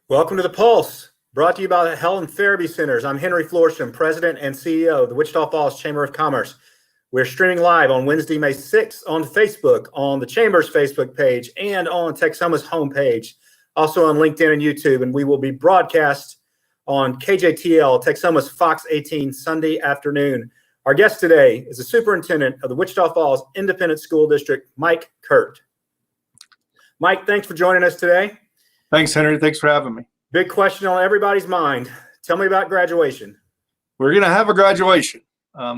Welcome to The Pulse, brought to you by the Helen Therapy Centers. I'm Henry Florsham, President and CEO of the Wichita Falls Chamber of Commerce. We're streaming live on Wednesday, May 6th on Facebook, on the Chamber's Facebook page, and on Texoma's homepage, also on LinkedIn and YouTube, and we will be broadcast on KJTL, Texoma's Fox 18, Sunday afternoon. Our guest today is the Superintendent of the Wichita Falls Independent School District, Mike Kuhrt. Mike, thanks for joining us today. Thanks, Henry. Thanks for having me. Big question on everybody's mind. Tell me about graduation. We're going to have a graduation,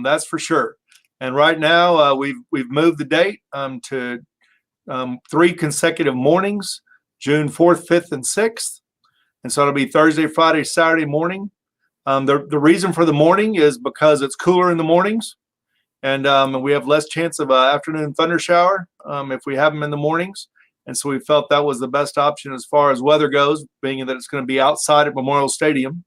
that's for sure. And right now, we've moved the date to 3 consecutive mornings, June 4th, 5th, and 6th. And so it'll be Thursday, Friday, Saturday morning. The reason for the morning is because it's cooler in the mornings, and we have less chance of an afternoon thunder shower if we have them in the mornings. And so we felt that was the best option as far as weather goes, being that it's going to be outside at Memorial Stadium.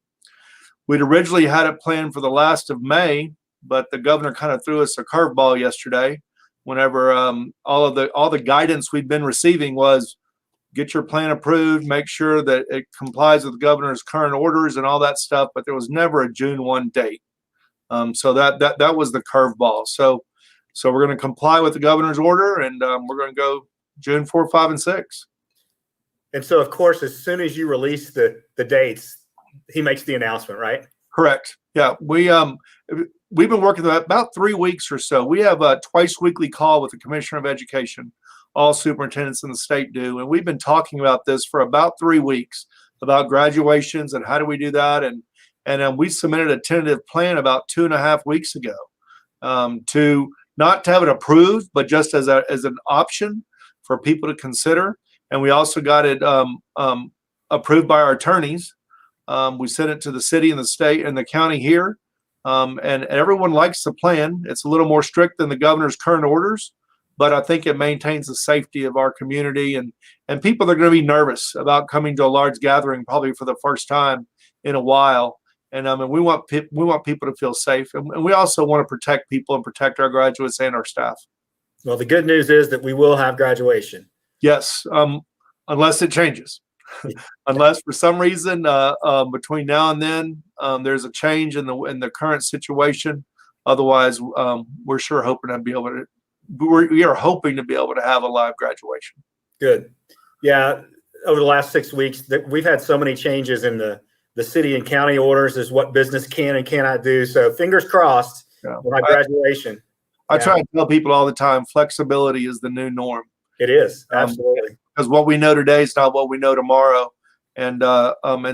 We'd originally had it planned for the last of May, but the governor kind of threw us a curveball yesterday whenever all the guidance we'd been receiving was get your plan approved, make sure that it complies with the governor's current orders and all that stuff, but there was never a June 1 date. So that was the curveball. So we're going to comply with the governor's order, and we're going to go June 4, 5, and 6. And so, of course, as soon as you release the dates, he makes the announcement, right? Correct. Yeah, we've been working about 3 weeks or so. We have a twice weekly call with the Commissioner of Education. All superintendents in the state do, and we've been talking about this for about 3 weeks about graduations and how do we do that. And we submitted a tentative plan about 2.5 weeks ago to not to have it approved, but just as an option for people to consider. And we also got it approved by our attorneys. We sent it to the city and the state and the county here. And everyone likes the plan. It's a little more strict than the governor's current orders, but I think it maintains the safety of our community. And people are going to be nervous about coming to a large gathering probably for the first time in a while. And we want people to feel safe. And we also want to protect people and protect our graduates and our staff. Well, the good news is that we will have graduation. Yes, unless it changes. Unless for some reason between now and then there's a change in the current situation. Otherwise, we're sure hoping to be able to. We are hoping to be able to have a live graduation. Good. Yeah. Over the last 6 weeks, we've had so many changes in the city and county orders as what business can and cannot do. So fingers crossed for my graduation. I try to tell people all the time, flexibility is the new norm. It is, absolutely. Because what we know today is not what we know tomorrow, and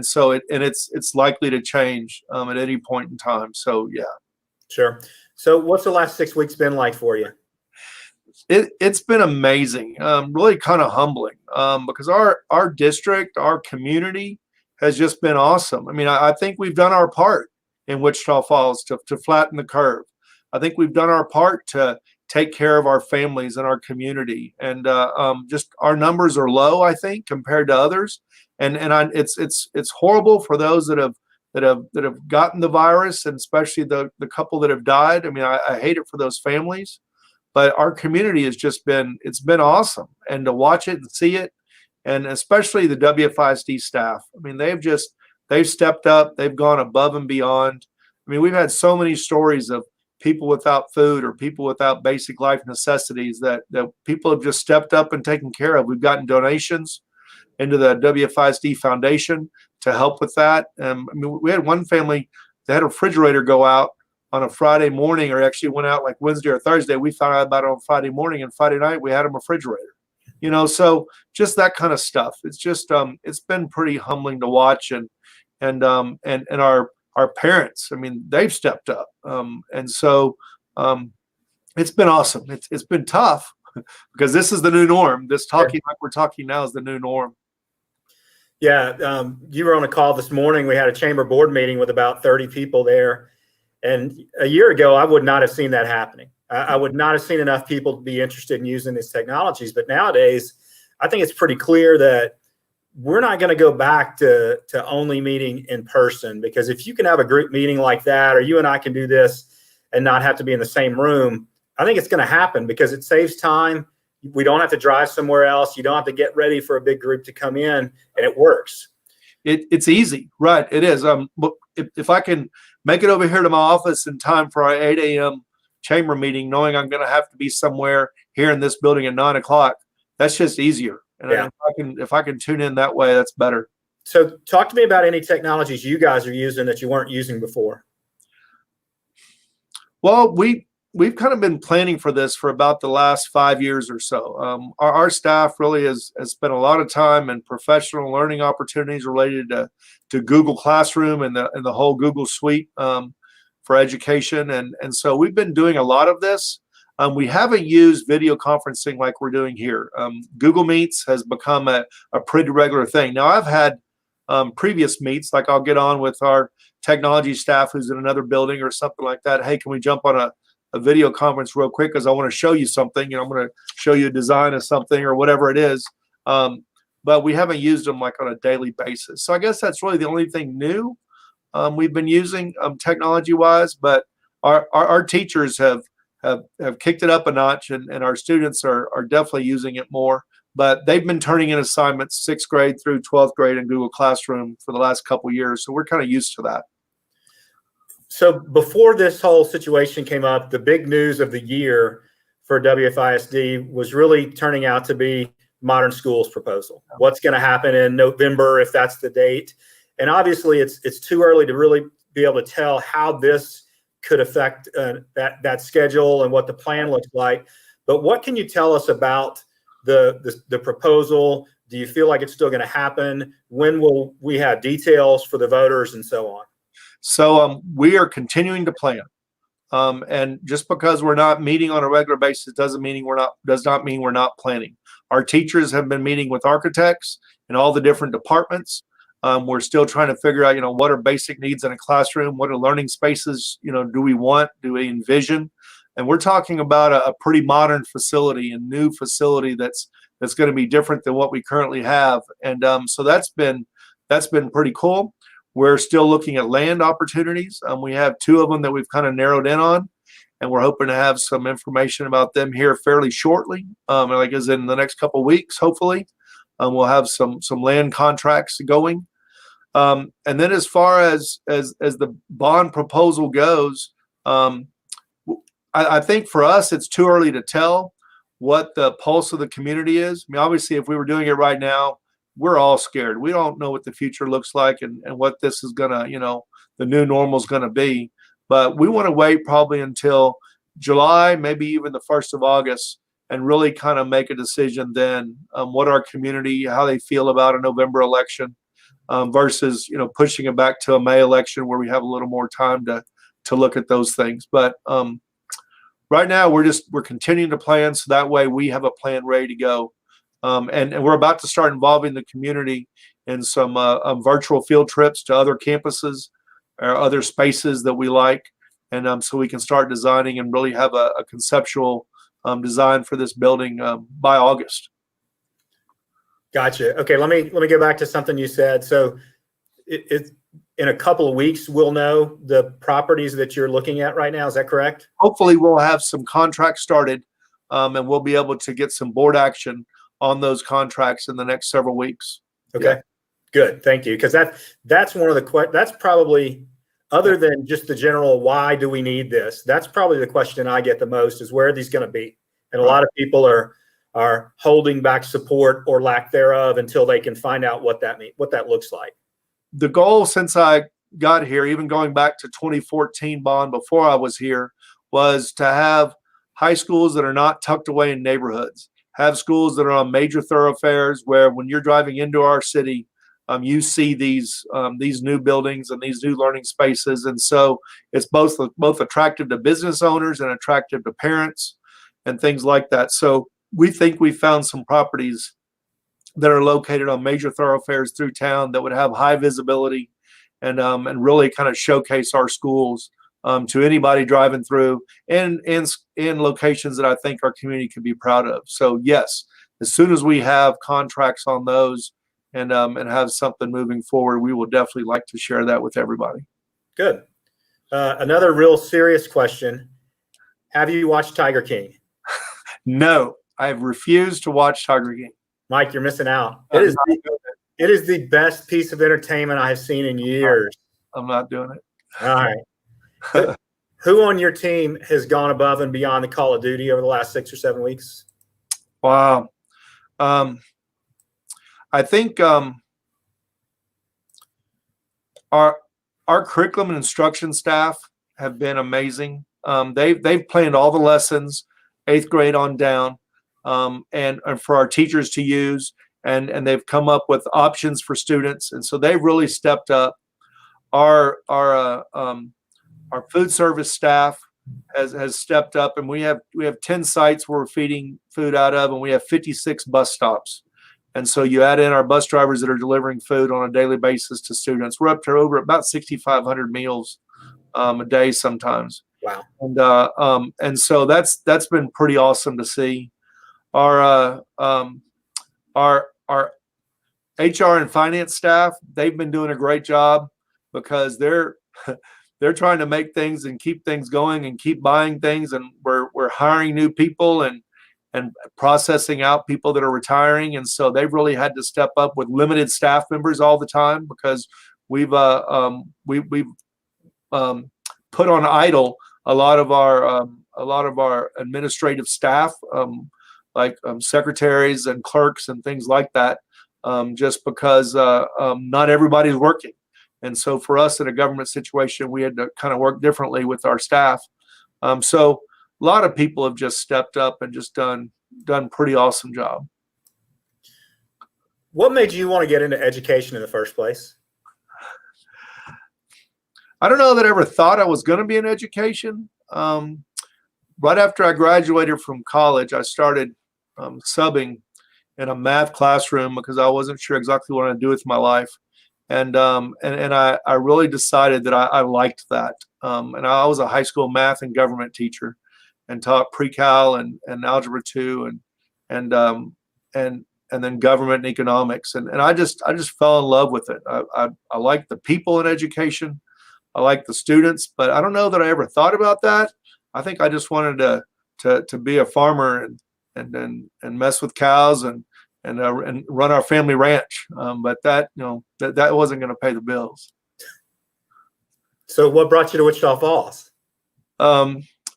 so it's likely to change at any point in time. So yeah, sure. So what's the last 6 weeks been like for you? It's been amazing, really kind of humbling, because our district, our community has just been awesome. I mean, I think we've done our part in Wichita Falls to flatten the curve. I think we've done our part to take care of our families and our community, and just our numbers are low, I think, compared to others, and it's horrible for those that have gotten the virus, and especially the couple that have died. I mean, I hate it for those families, but our community has just been awesome, and to watch it and see it, and especially the WFISD staff. I mean, they've stepped up, they've gone above and beyond. I mean, we've had so many stories of people without food or people without basic life necessities that people have just stepped up and taken care of. We've gotten donations into the WFISD Foundation to help with that. I mean, we had one family that had a refrigerator go out on a Friday morning, or actually went out like Wednesday or Thursday. We found out about it on Friday morning, and Friday night we had a refrigerator. So just that kind of stuff. It's just it's been pretty humbling to watch, and our parents, I mean, they've stepped up. And so it's been awesome. It's been tough because this is the new norm. This talking like we're talking now is the new norm. Yeah. You were on a call this morning. We had a chamber board meeting with about 30 people there. And a year ago, I would not have seen that happening. I would not have seen enough people to be interested in using these technologies. But nowadays, I think it's pretty clear that we're not going to go back to only meeting in person, because if you can have a group meeting like that, or you and I can do this and not have to be in the same room, I think it's going to happen because it saves time. We don't have to drive somewhere else. You don't have to get ready for a big group to come in, and it works. It's easy, right? It is. But if I can make it over here to my office in time for our 8 a.m. chamber meeting, knowing I'm going to have to be somewhere here in this building at 9 o'clock, that's just easier. And Yeah. if I can tune in that way, that's better. So talk to me about any technologies you guys are using that you weren't using before. Well, we've kind of been planning for this for about the last 5 years or so. Our staff really has spent a lot of time in professional learning opportunities related to Google Classroom and the whole Google suite for education. And so we've been doing a lot of this. We haven't used video conferencing like we're doing here. Google Meets has become a pretty regular thing. Now, I've had previous meets, like I'll get on with our technology staff who's in another building or something like that. Hey, can we jump on a video conference real quick because I want to show you something. I'm going to show you a design of something or whatever it is. But we haven't used them like on a daily basis. So I guess that's really the only thing new we've been using technology-wise. But our teachers have kicked it up a notch, and our students are definitely using it more. But they've been turning in assignments 6th grade through 12th grade in Google Classroom for the last couple of years. So we're kind of used to that. So before this whole situation came up, the big news of the year for WFISD was really turning out to be Modern Schools proposal. What's going to happen in November, if that's the date? And obviously it's too early to really be able to tell how this could affect that schedule and what the plan looks like. But what can you tell us about the proposal? Do you feel like it's still going to happen? When will we have details for the voters and so on? So we are continuing to plan. And just because we're not meeting on a regular basis does not mean we're not planning. Our teachers have been meeting with architects in all the different departments. We're still trying to figure out, what are basic needs in a classroom? What are learning spaces, do we want? Do we envision? And we're talking about a pretty modern facility, a new facility that's going to be different than what we currently have. And so that's been pretty cool. We're still looking at land opportunities. We have 2 of them that we've kind of narrowed in on, and we're hoping to have some information about them here fairly shortly, like as in the next couple of weeks, hopefully. We'll have some land contracts going. And then as far as the bond proposal goes, I think for us, it's too early to tell what the pulse of the community is. I mean, obviously, if we were doing it right now, we're all scared. We don't know what the future looks like and what this is going to, the new normal is going to be. But we want to wait probably until July, maybe even the 1st of August, and really kind of make a decision then what our community, how they feel about a November election versus, pushing it back to a May election where we have a little more time to look at those things. But right now, we're continuing to plan so that way we have a plan ready to go. And we're about to start involving the community in some virtual field trips to other campuses or other spaces that we like. And so we can start designing and really have a conceptual design for this building by August. Gotcha. Okay, let me go back to something you said. So in a couple of weeks, we'll know the properties that you're looking at right now. Is that correct? Hopefully we'll have some contracts started and we'll be able to get some board action on those contracts in the next several weeks. Okay, yeah. Good. Thank you. Because that's one of the that's probably, other than just the general why do we need this, that's probably the question I get the most is where are these going to be? And a lot of people are holding back support or lack thereof until they can find out what that looks like. The goal since I got here, even going back to 2014 bond before I was here, was to have high schools that are not tucked away in neighborhoods, have schools that are on major thoroughfares where when you're driving into our city, you see these new buildings and these new learning spaces. And so it's both attractive to business owners and attractive to parents and things like that. So we think we found some properties that are located on major thoroughfares through town that would have high visibility and really kind of showcase our schools to anybody driving through and in locations that I think our community can be proud of. So yes, as soon as we have contracts on those and have something moving forward, we will definitely like to share that with everybody. Good. Another real serious question. Have you watched Tiger King? No, I have refused to watch Tiger King. Mike, you're missing out. It It is the best piece of entertainment I have seen in years. I'm not doing it. All right. Who on your team has gone above and beyond the Call of Duty over the last 6 or 7 weeks? Wow. I think our curriculum and instruction staff have been amazing. They've planned all the lessons, 8th grade on down, and for our teachers to use, and they've come up with options for students, and so they've really stepped up. Our food service staff has stepped up, and we have 10 sites where we're feeding food out of, and we have 56 bus stops. And so you add in our bus drivers that are delivering food on a daily basis to students. We're up to over about 6,500 meals a day sometimes. Wow. And so that's been pretty awesome to see. Our HR and finance staff, they've been doing a great job because they're trying to make things and keep things going and keep buying things, and we're hiring new people and processing out people that are retiring, and so they've really had to step up with limited staff members all the time because we've put on idle a lot of our administrative staff, like secretaries and clerks and things like that, just because not everybody's working. And so for us in a government situation, we had to kind of work differently with our staff. So a lot of people have just stepped up and just done pretty awesome job. What made you want to get into education in the first place? I don't know that I ever thought I was going to be in education. Right after I graduated from college, I started subbing in a math classroom because I wasn't sure exactly what I'd do with my life. And I really decided that I liked that. And I was a high school math and government teacher and taught pre-cal and algebra 2 and then government and economics. And I just fell in love with it. I like the people in education. I like the students, but I don't know that I ever thought about that. I think I just wanted to be a farmer and mess with cows and run our family ranch. But that wasn't going to pay the bills. So what brought you to Wichita Falls?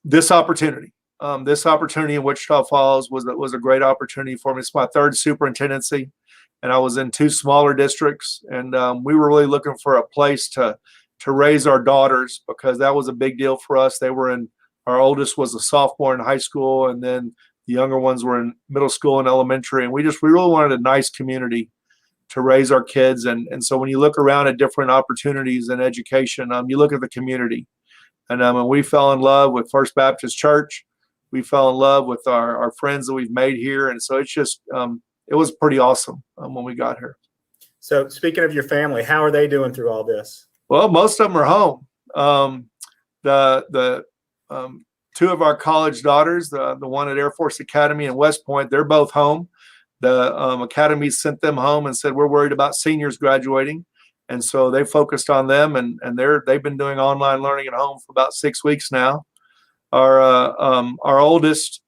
This opportunity in Wichita Falls was a great opportunity for me. It's my 3rd superintendency, and I was in 2 smaller districts, and we were really looking for a place to raise our daughters because that was a big deal for us. Our oldest was a sophomore in high school, and then the younger ones were in middle school and elementary, and we really wanted a nice community to raise our kids. And so when you look around at different opportunities in education, you look at the community. And we fell in love with First Baptist Church. We fell in love with our friends that we've made here. And so it's just, it was pretty awesome when we got here. So speaking of your family, how are they doing through all this? Well, most of them are home. The 2 of our college daughters, the one at Air Force Academy in West Point, they're both home. The academy sent them home and said, we're worried about seniors graduating. And so they focused on them, and they've been doing online learning at home for about 6 weeks now. Our oldest,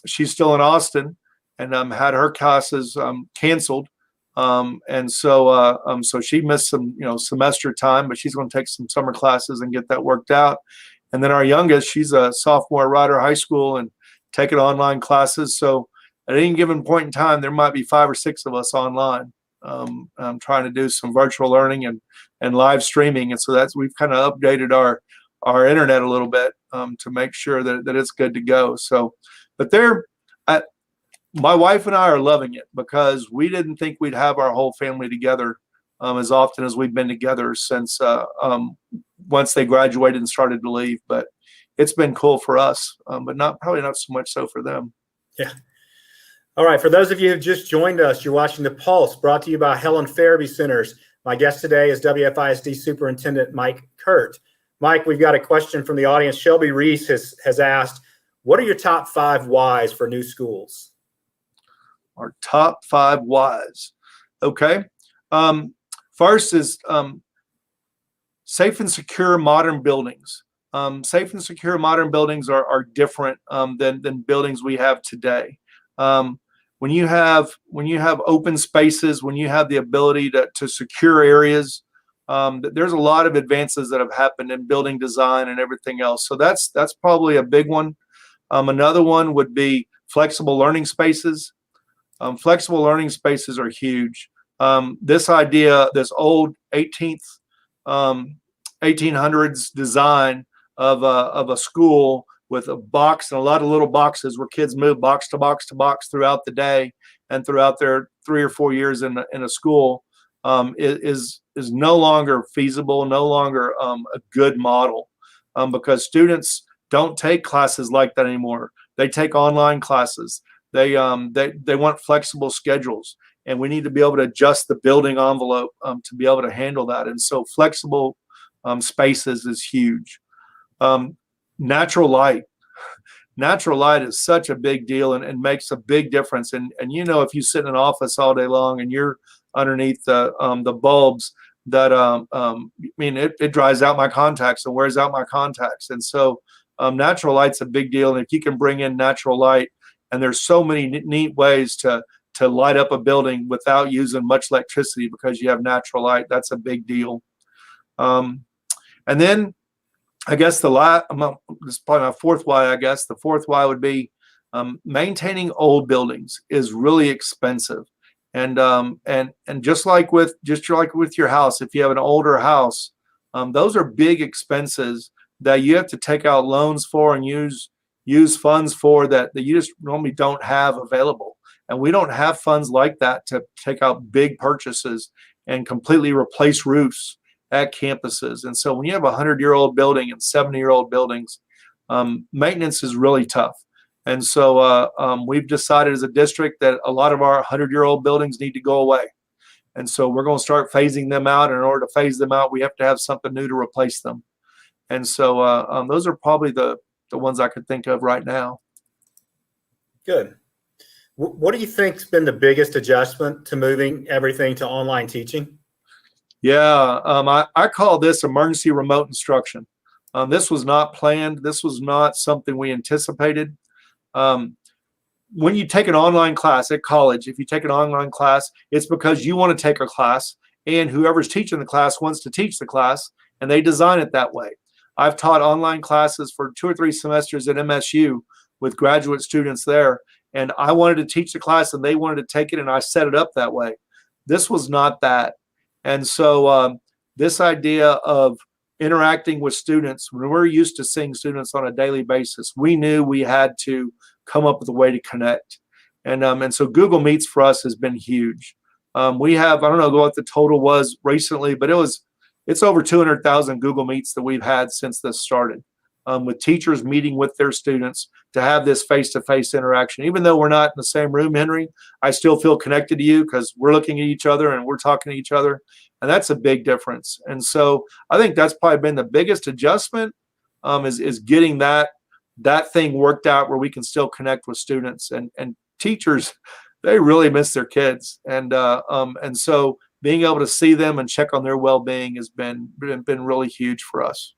she's still in Austin and had her classes canceled. And so she missed some, semester time, but she's going to take some summer classes and get that worked out. And then our youngest, she's a sophomore at Rider High School and taking online classes. So at any given point in time, there might be 5 or 6 of us online. I'm trying to do some virtual learning and live streaming. And so we've kind of updated our internet a little bit to make sure that it's good to go. So, but my wife and I are loving it because we didn't think we'd have our whole family together as often as we've been together since once they graduated and started to leave. But it's been cool for us, but probably not so much so for them. Yeah. All right. For those of you who just joined us, you're watching The Pulse, brought to you by Helen Farabee Centers. My guest today is WFISD Superintendent Mike Kuhrt. Mike, we've got a question from the audience. Shelby Reese has asked, what are your top 5 whys for new schools? Our top 5 whys. Okay. First is safe and secure modern buildings. Safe and secure modern buildings are different than buildings we have today. when you have open spaces, when you have the ability to secure areas, there's a lot of advances that have happened in building design and everything else. So that's probably a big one. Another one would be flexible learning spaces. Flexible learning spaces are huge. This idea, this old 1800s design of a school with a box and a lot of little boxes where kids move box to box to box throughout the day and throughout their 3 or 4 years in a school is no longer feasible, no longer a good model, because students don't take classes like that anymore. They take online classes. They want flexible schedules, and we need to be able to adjust the building envelope to be able to handle that. And so flexible spaces is huge. Natural light. Natural light is such a big deal and makes a big difference. And if you sit in an office all day long and you're underneath the bulbs, that it dries out my contacts and wears out my contacts. And so natural light's a big deal. And if you can bring in natural light, and there's so many neat ways to light up a building without using much electricity because you have natural light, that's a big deal. And then I guess this is probably my fourth why. I guess the fourth why would be maintaining old buildings is really expensive, and just like with your house, if you have an older house, those are big expenses that you have to take out loans for and use funds for that you just normally don't have available. And we don't have funds like that to take out big purchases and completely replace roofs at campuses. And so when you have a 100-year-old building and 70-year-old buildings, maintenance is really tough. And so we've decided as a district that a lot of our 100-year-old buildings need to go away. And so we're going to start phasing them out. And in order to phase them out, we have to have something new to replace them. And so those are probably the ones I could think of right now. Good. What do you think's been the biggest adjustment to moving everything to online teaching? Yeah, I call this emergency remote instruction. This was not planned. This was not something we anticipated. When you take an online class at college, if you take an online class, it's because you want to take a class and whoever's teaching the class wants to teach the class, and they design it that way. I've taught online classes for 2 or 3 semesters at MSU with graduate students there, and I wanted to teach the class and they wanted to take it, and I set it up that way. This was not that. And so this idea of interacting with students, when we're used to seeing students on a daily basis, we knew we had to come up with a way to connect. And so Google Meets for us has been huge. We have, I don't know what the total was recently, but it's over 200,000 Google Meets that we've had since this started, with teachers meeting with their students to have this face-to-face interaction. Even though we're not in the same room, Henry, I still feel connected to you because we're looking at each other and we're talking to each other. And that's a big difference. And so I think that's probably been the biggest adjustment, is getting that thing worked out where we can still connect with students. And teachers, they really miss their kids. And so being able to see them and check on their well-being has been really huge for us.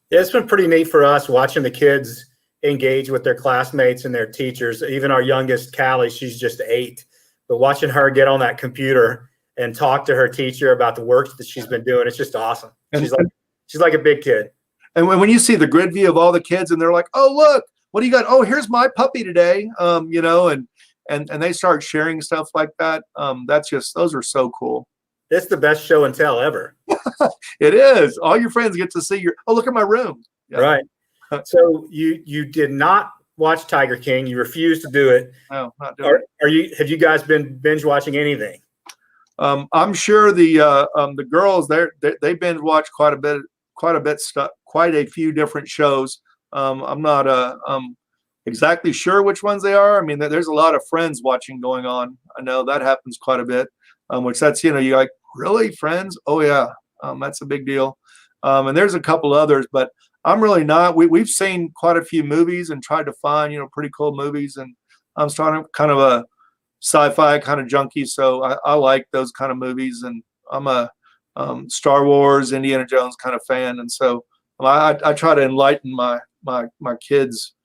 Yeah, it's been pretty neat for us watching the kids engage with their classmates and their teachers. Even our youngest, Callie, she's just 8, but watching her get on that computer and talk to her teacher about the work that she's been doing, it's just awesome. She's like a big kid. And when you see the grid view of all the kids and they're like, oh, look, what do you got? Oh, here's my puppy today. And they start sharing stuff like that. Those are so cool. It's the best show and tell ever. It is. All your friends get to see look at my room. Yeah. Right. So you did not watch Tiger King. You refused to do it. No, not doing it. Have you guys been binge watching anything? I'm sure the girls they binge watch quite a few different shows. I'm not exactly sure which ones they are. I mean, there's a lot of Friends watching going on. I know that happens quite a bit. Which that's, you're like, really, Friends? Oh yeah, that's a big deal. And there's a couple others, but I'm really not. We've seen quite a few movies and tried to find, pretty cool movies. And I'm starting kind of a sci-fi kind of junkie, so I like those kind of movies. And I'm a Star Wars, Indiana Jones kind of fan. And so I try to enlighten my kids'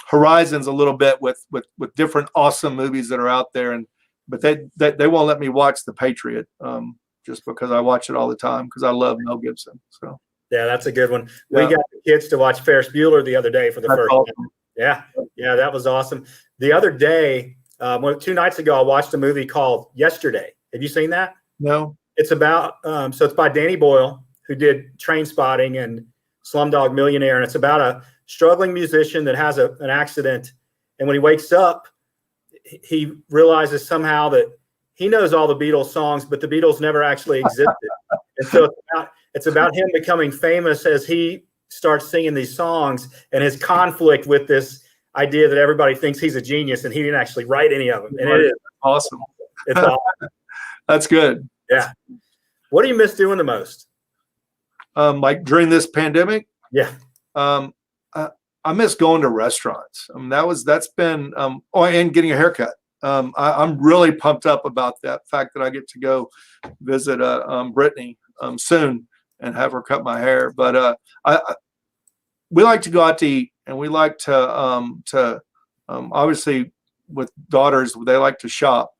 horizons a little bit with different awesome movies that are out there, but they won't let me watch The Patriot just because I watch it all the time because I love Mel Gibson. So yeah, that's a good one. Yeah. We got the kids to watch Ferris Bueller the other day for the That's first awesome. time. Yeah, that was awesome. The other day, 2 nights ago, I watched a movie called Yesterday. Have you seen that? No. It's about so it's by Danny Boyle, who did Train Spotting and Slumdog Millionaire, and it's about a struggling musician that has an accident, and when he wakes up, he realizes somehow that he knows all the Beatles songs, but the Beatles never actually existed. And so it's about him becoming famous as he starts singing these songs, and his conflict with this idea that everybody thinks he's a genius and he didn't actually write any of them. And it is awesome. It's awesome. That's good. Yeah. What do you miss doing the most? Like during this pandemic? Yeah. I miss going to restaurants. That's been and getting a haircut. I'm really pumped up about that fact that I get to go visit Brittany soon and have her cut my hair. But we like to go out to eat, and we like to obviously with daughters, they like to shop.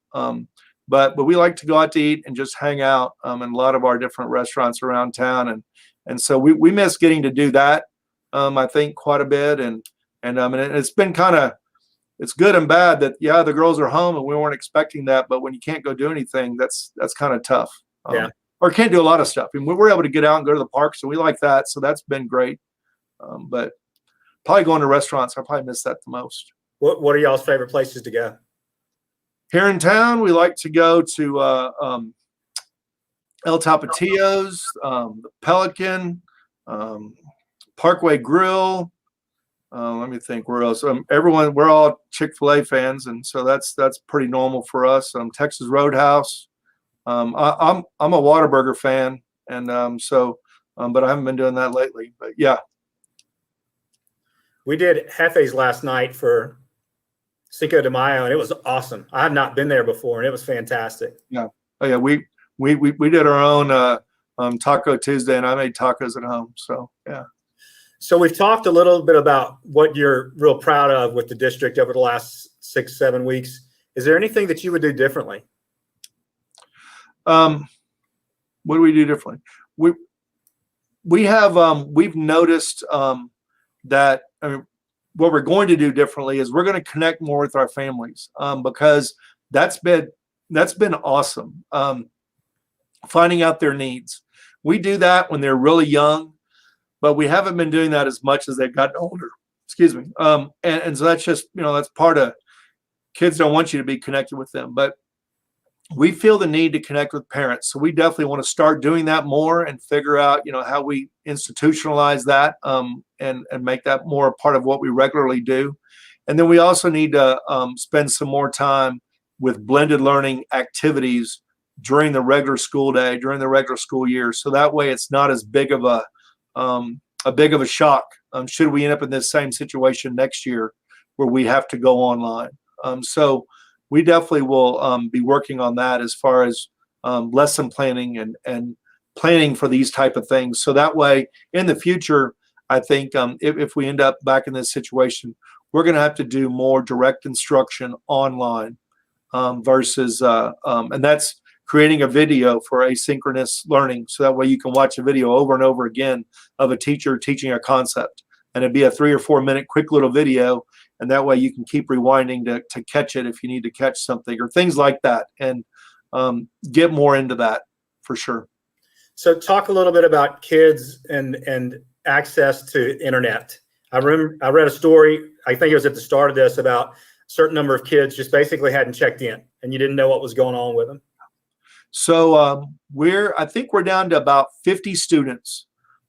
But we like to go out to eat and just hang out in a lot of our different restaurants around town, and so we miss getting to do that. I think quite a bit, and it's been it's good and bad that the girls are home and we weren't expecting that, but when you can't go do anything, that's kind of tough. Or can't do a lot of stuff. And we're able to get out and go to the park, so we like that. So that's been great. But probably going to restaurants, I probably miss that the most. What are y'all's favorite places to go? Here in town, we like to go to El Tapatio's, the Pelican, Parkway Grill. Let me think where else. We're all Chick-fil-A fans, and so that's pretty normal for us. Texas Roadhouse. I'm a Whataburger fan, and but I haven't been doing that lately. But yeah, we did Hefe's last night for Cinco de Mayo, and it was awesome. I have not been there before, and it was fantastic. Yeah. Oh yeah, we did our own Taco Tuesday, and I made tacos at home. So yeah. So we've talked a little bit about what you're real proud of with the district over the last 6-7 weeks. Is there anything that you would do differently? What do we do differently? We've noticed that what we're going to do differently is we're going to connect more with our families because that's been awesome. Finding out their needs. We do that when they're really young, but we haven't been doing that as much as they've gotten older. Excuse me. And so that's just, that's part of kids don't want you to be connected with them, but we feel the need to connect with parents. So we definitely want to start doing that more and figure out, how we institutionalize that and make that more a part of what we regularly do. And then we also need to spend some more time with blended learning activities during the regular school day, during the regular school year. So that way it's not as big of a shock should we end up in this same situation next year where we have to go online. So we definitely will be working on that as far as lesson planning and planning for these type of things. So that way in the future, I think if we end up back in this situation, we're going to have to do more direct instruction online versus, and that's creating a video for asynchronous learning. So that way you can watch a video over and over again of a teacher teaching a concept. And it'd be a 3 or 4 minute quick little video. And that way you can keep rewinding to catch it if you need to catch something or things like that. And get more into that for sure. So talk a little bit about kids and access to internet. I read a story, I think it was at the start of this, about a certain number of kids just basically hadn't checked in and you didn't know what was going on with them. So I think we're down to about 50 students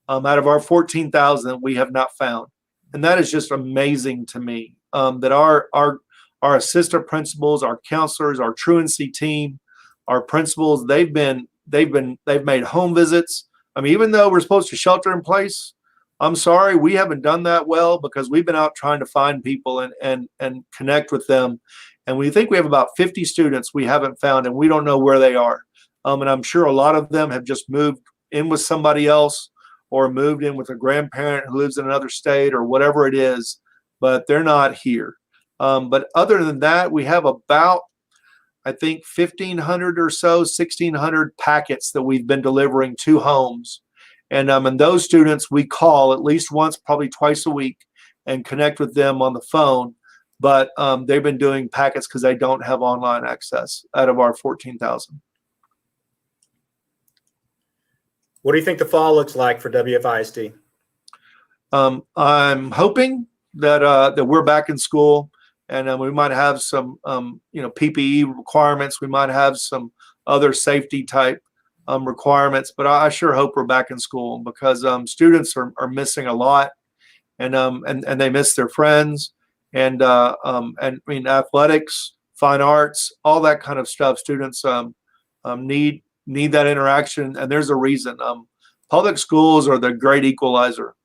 out of our 14,000 that we have not found. And that is just amazing to me that our assistant principals, our counselors, our truancy team, our principals, they've made home visits. I mean, even though we're supposed to shelter in place, I'm sorry, we haven't done that well because we've been out trying to find people and connect with them. And we think we have about 50 students we haven't found and we don't know where they are. And I'm sure a lot of them have just moved in with somebody else or moved in with a grandparent who lives in another state or whatever it is. but they're not here. But other than that, we have about, I think, 1,500 or so, 1,600 packets that we've been delivering to homes. And those students we call at least once, probably twice a week, and connect with them on the phone. But they've been doing packets because they don't have online access out of our 14,000. What do you think the fall looks like for WFISD? I'm hoping that we're back in school, and we might have some PPE requirements. We might have some other safety type requirements, but I sure hope we're back in school, because students are missing a lot, and they miss their friends, and I mean, athletics, fine arts, all that kind of stuff. Students need that interaction, and there's a reason. Public schools are the great equalizer,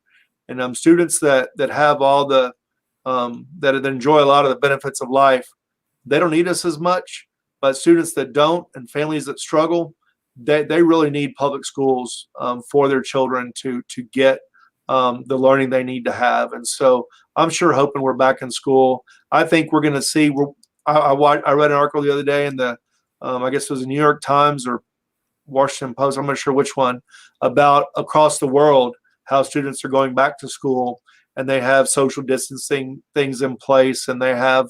and students that have all the that enjoy a lot of the benefits of life, they don't need us as much. But students that don't, and families that struggle, they really need public schools for their children to get the learning they need to have. And so I'm sure hoping we're back in school. I think we're going to see. I read an article the other day in the I guess it was the New York Times or Washington Post, I'm not sure which one, about across the world how students are going back to school, and they have social distancing things in place, and they have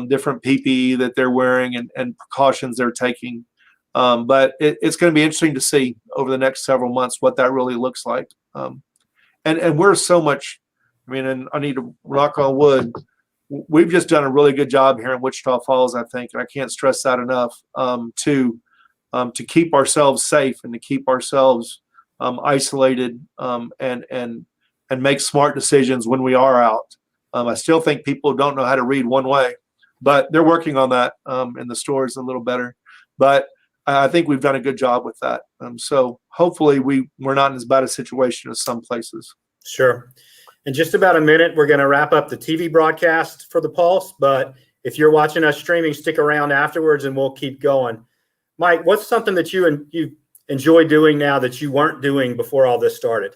different PPE that they're wearing, and precautions they're taking. But it's going to be interesting to see over the next several months what that really looks like. And we're so much, I mean, and I need to knock on wood, we've just done a really good job here in Wichita Falls, I think, and I can't stress that enough, to keep ourselves safe and to keep ourselves isolated, and make smart decisions when we are out. I still think people don't know how to read one way, but they're working on that in the stores a little better. But I think we've done a good job with that. So hopefully we're not in as bad a situation as some places. Sure. In just about a minute, we're going to wrap up the TV broadcast for the Pulse. But if you're watching us streaming, stick around afterwards and we'll keep going. Mike, what's something that you enjoy doing now that you weren't doing before all this started?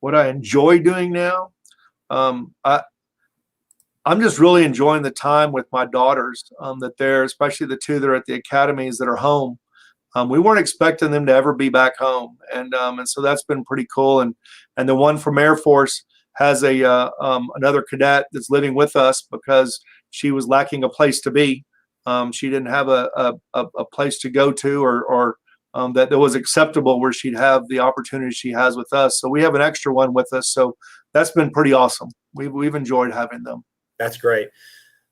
What I enjoy doing now, I'm just really enjoying the time with my daughters, that they're, especially the two that are at the academies that are home. We weren't expecting them to ever be back home, and so that's been pretty cool. And the one from Air Force has another cadet that's living with us because she was lacking a place to be. She didn't have a place to go to, or that was acceptable where she'd have the opportunity she has with us. So we have an extra one with us. So that's been pretty awesome. We've enjoyed having them. That's great.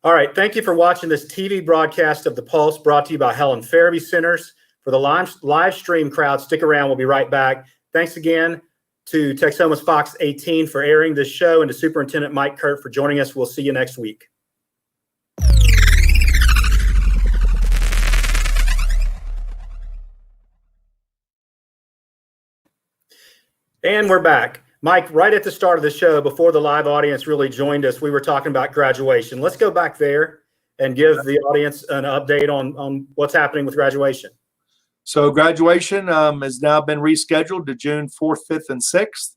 All right. Thank you for watching this TV broadcast of the Pulse, brought to you by Helen Farabee Centers. For the live stream crowd, stick around. We'll be right back. Thanks again to Texoma's Fox 18 for airing this show, and to Superintendent Mike Kuhrt for joining us. We'll see you next week. And we're back. Mike, right at the start of the show, before the live audience really joined us, we were talking about graduation. Let's go back there and give the audience an update on what's happening with graduation. So graduation has now been rescheduled to June 4th, 5th, and 6th.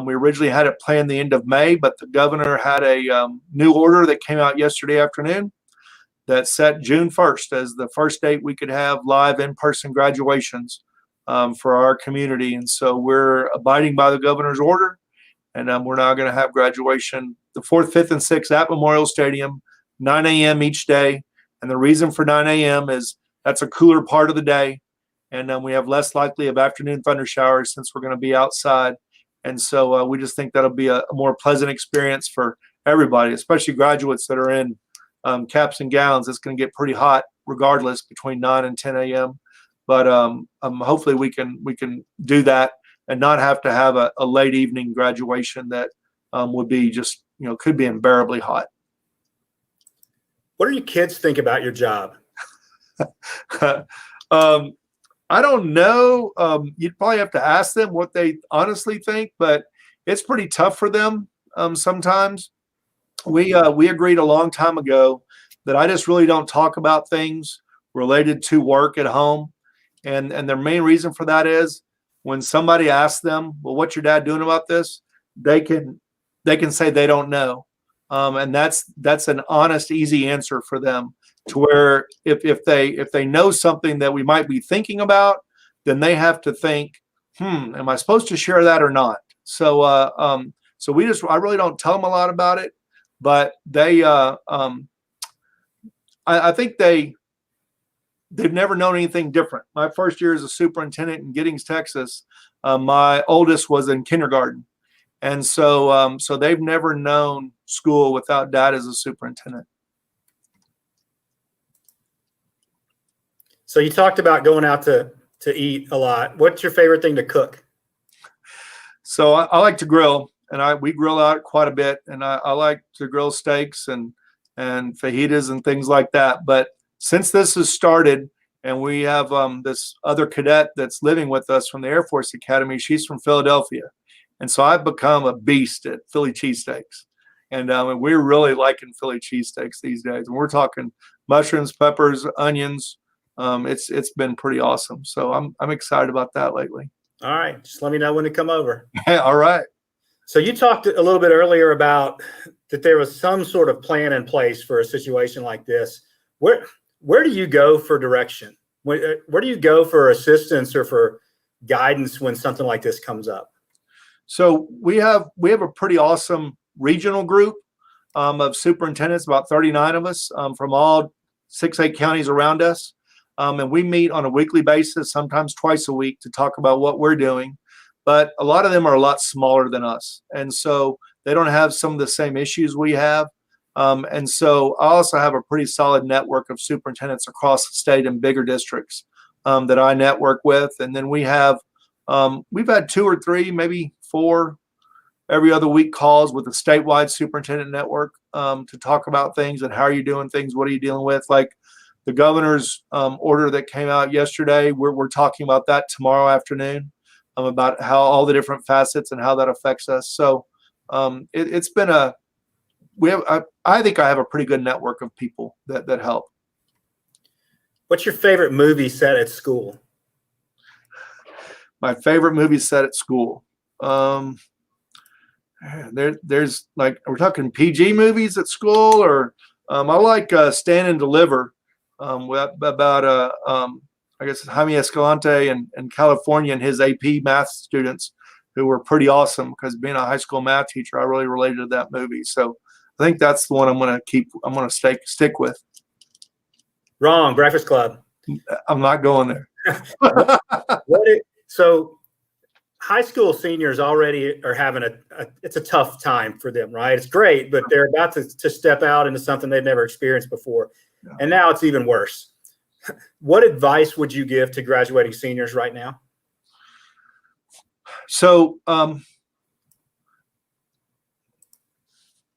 We originally had it planned the end of May, but the governor had a new order that came out yesterday afternoon that set June 1st as the first date we could have live in-person graduations for our community. And so we're abiding by the governor's order, and we're now going to have graduation the 4th, 5th, and 6th at Memorial Stadium, 9 a.m. each day. And the reason for 9 a.m. is that's a cooler part of the day, and we have less likely of afternoon thunder showers since we're going to be outside. And so we just think that'll be a more pleasant experience for everybody, especially graduates that are in caps and gowns. It's going to get pretty hot regardless between 9 and 10 a.m. But hopefully we can do that and not have to have a late evening graduation that would be just, could be unbearably hot. What do your kids think about your job? I don't know. You'd probably have to ask them what they honestly think, but it's pretty tough for them sometimes. We agreed a long time ago that I just really don't talk about things related to work at home. And their main reason for that is when somebody asks them, well, what's your dad doing about this? They can say they don't know. And that's an honest, easy answer for them, to where if they know something that we might be thinking about, then they have to think, am I supposed to share that or not? So I really don't tell them a lot about it, but I think they've never known anything different. My first year as a superintendent in Giddings, Texas, my oldest was in kindergarten. And so they've never known school without dad as a superintendent. So you talked about going out to eat a lot. What's your favorite thing to cook? So I like to grill, and we grill out quite a bit, and I like to grill steaks and fajitas and things like that. But since this has started, and we have this other cadet that's living with us from the Air Force Academy, she's from Philadelphia. And so I've become a beast at Philly cheesesteaks. And we're really liking Philly cheesesteaks these days. And we're talking mushrooms, peppers, onions. It's been pretty awesome. So I'm excited about that lately. All right. Just let me know when to come over. All right. So you talked a little bit earlier about that there was some sort of plan in place for a situation like this. Where do you go for direction? Where do you go for assistance or for guidance when something like this comes up? So we have a pretty awesome regional group of superintendents, about 39 of us from all 6-8 counties around us. And we meet on a weekly basis, sometimes twice a week, to talk about what we're doing. But a lot of them are a lot smaller than us. And so they don't have some of the same issues we have. And so I also have a pretty solid network of superintendents across the state in bigger districts that I network with. And then we've had 2 or 3, maybe 4 every other week calls with the statewide superintendent network to talk about things and how are you doing things, what are you dealing with? Like the governor's order that came out yesterday, we're talking about that tomorrow afternoon, about how all the different facets and how that affects us. So it's been I think I have a pretty good network of people that help. What's your favorite movie set at school? My favorite movie set at school. There's like, we're talking PG movies at school, or I like Stand and Deliver about I guess Jaime Escalante and California and his AP math students, who were pretty awesome, because being a high school math teacher, I really related to that movie. So I think that's the one I'm going to stick with. Wrong. Breakfast Club. I'm not going there. So high school seniors already are having it's a tough time for them, right? It's great, but they're about to step out into something they've never experienced before. Yeah. And now it's even worse. What advice would you give to graduating seniors right now? So I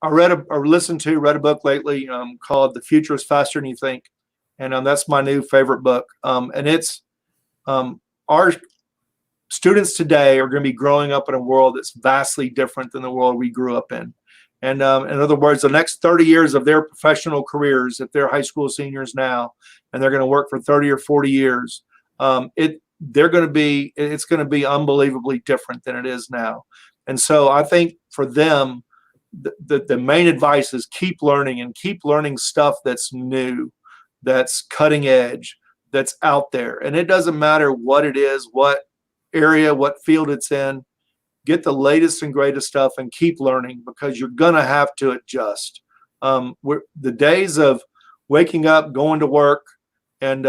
read a book lately called The Future is Faster Than You Think. And that's my new favorite book. And it's our students today are going to be growing up in a world that's vastly different than the world we grew up in. And in other words, the next 30 years of their professional careers, if they're high school seniors now, and they're going to work for 30 or 40 years, it's going to be unbelievably different than it is now. And so I think for them, the main advice is keep learning, and keep learning stuff that's new, that's cutting edge, that's out there. And it doesn't matter what it is, what area, what field it's in. Get the latest and greatest stuff and keep learning, because you're going to have to adjust. The days of waking up, going to work, and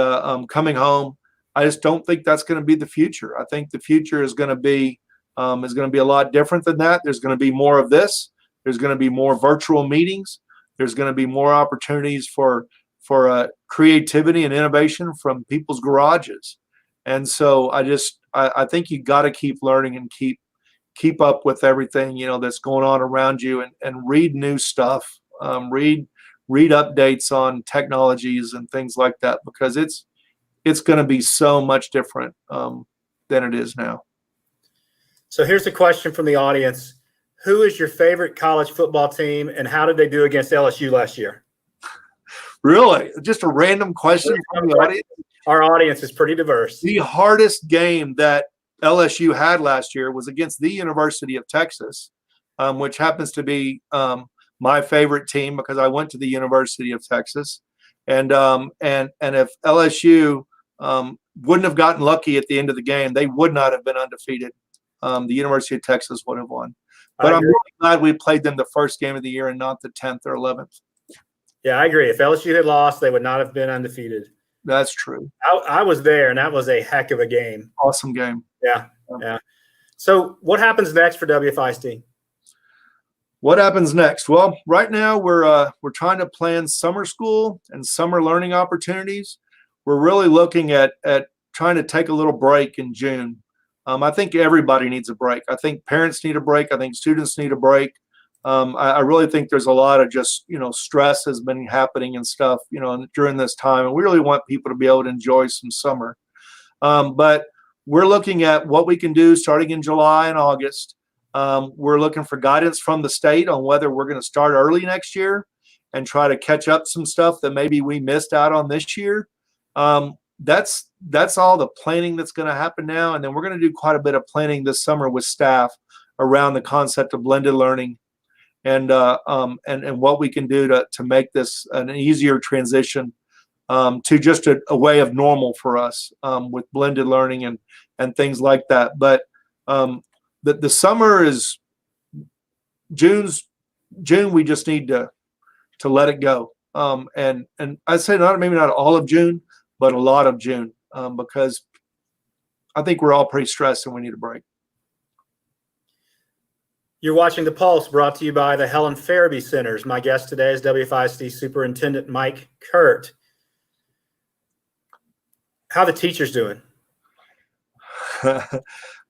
coming home, I just don't think that's going to be the future. I think the future is going to be a lot different than that. There's going to be more of this. There's going to be more virtual meetings. There's going to be more opportunities for creativity and innovation from people's garages. And so I think you got to keep learning and keep up with everything, that's going on around you, and read new stuff, read updates on technologies and things like that, because it's going to be so much different than it is now. So here's a question from the audience. Who is your favorite college football team, and how did they do against LSU last year? Really? Just a random question from the audience? Our audience is pretty diverse. The hardest game that LSU had last year was against the University of Texas, which happens to be my favorite team because I went to the University of Texas, and if LSU wouldn't have gotten lucky at the end of the game, they would not have been undefeated. The University of Texas would have won. But I'm really glad we played them the first game of the year and not the 10th or 11th. Yeah, I agree. If LSU had lost, they would not have been undefeated. That's true. I was there, and that was a heck of a game. Awesome game. Yeah. So what happens next for WFISD? What happens next? Well, right now we're trying to plan summer school and summer learning opportunities. We're really looking at trying to take a little break in June. I think everybody needs a break. I think parents need a break. I think students need a break. I really think there's a lot of just, stress has been happening and stuff, during this time. And we really want people to be able to enjoy some summer. But we're looking at what we can do starting in July and August. We're looking for guidance from the state on whether we're going to start early next year and try to catch up some stuff that maybe we missed out on this year. That's all the planning that's going to happen now. And then we're going to do quite a bit of planning this summer with staff around the concept of blended learning and what we can do to make this an easier transition to just a way of normal for us with blended learning and things like that. But the summer is June. We just need to let it go. And I'd say maybe not all of June, but a lot of June, because I think we're all pretty stressed and we need a break. You're watching The Pulse, brought to you by the Helen Farabee Centers. My guest today is WFISD Superintendent Mike Kuhrt. How are the teachers doing?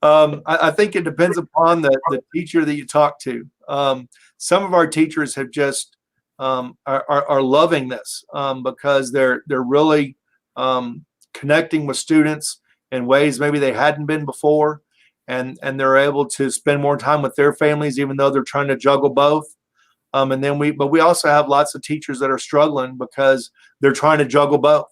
I think it depends upon the teacher that you talk to. Some of our teachers have just are loving this because they're really connecting with students in ways maybe they hadn't been before, and they're able to spend more time with their families, even though they're trying to juggle both. But we also have lots of teachers that are struggling because they're trying to juggle both,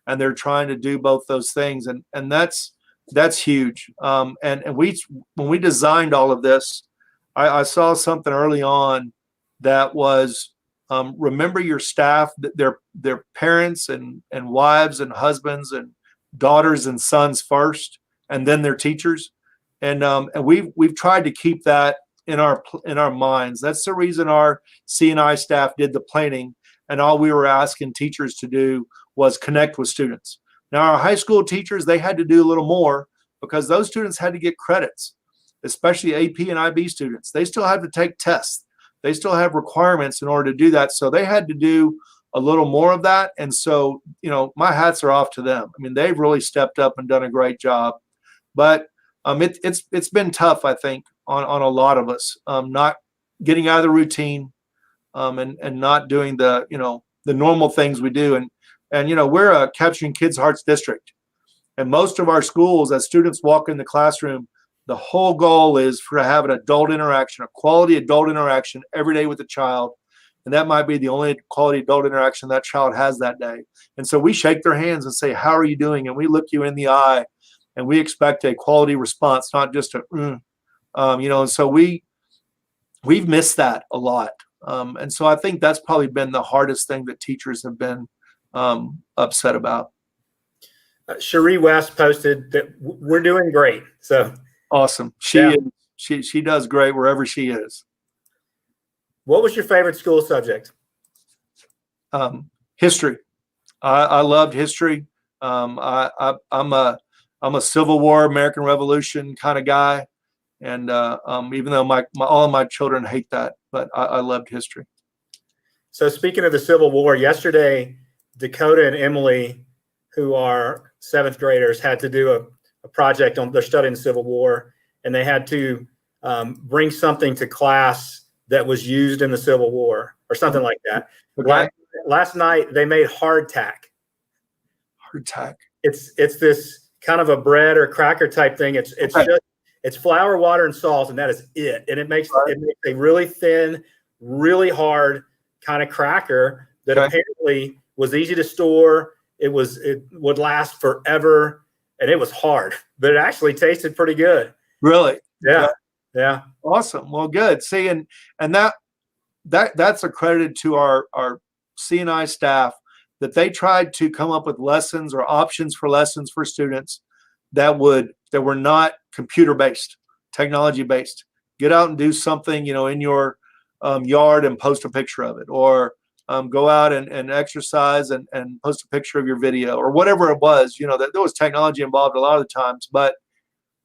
and they're trying to do both those things, and that's huge. And when we designed all of this, I saw something early on that was remember your staff, their parents and wives and husbands and daughters and sons first, and then their teachers. And we've tried to keep that in our minds. That's the reason our C&I staff did the planning, and all we were asking teachers to do was connect with students. Now, our high school teachers, they had to do a little more because those students had to get credits, especially AP and IB students. They still have to take tests. They still have requirements in order to do that. So they had to do a little more of that. And so, my hats are off to them. I mean, they've really stepped up and done a great job. But it's been tough, I think, on a lot of us, not getting out of the routine and not doing the normal things we do. And we're a Capturing Kids' Hearts district. And most of our schools, as students walk in the classroom, the whole goal is to have an adult interaction, a quality adult interaction every day with the child. And that might be the only quality adult interaction that child has that day. And so we shake their hands and say, how are you doing? And we look you in the eye and we expect a quality response, not just and so we've missed that a lot. And so I think that's probably been the hardest thing that teachers have been upset about. Cherie West posted that we're doing great. So awesome. She does great wherever she is. What was your favorite school subject? History. I loved history. I'm a Civil War, American Revolution kind of guy, and even though all of my children hate that, but I loved history. So speaking of the Civil War, yesterday Dakota and Emily, who are 7th graders, had to do a project on, they're studying the Civil War, and they had to bring something to class that was used in the Civil War or something like that. Okay. Last night they made hardtack. Hardtack. It's this kind of a bread or cracker type thing. It's flour, water, and salt, and that is it. And it makes a really thin, really hard kind of cracker that apparently was easy to store. It would last forever, and it was hard, but it actually tasted pretty good. Really? Yeah. Yeah. Awesome. Well, good. See, and that that's accredited to our CNI staff, that they tried to come up with lessons or options for lessons for students that were not computer based, technology based. Get out and do something, in your yard and post a picture of it, or go out and exercise and post a picture of your video, or whatever it was. That there was technology involved a lot of the times, but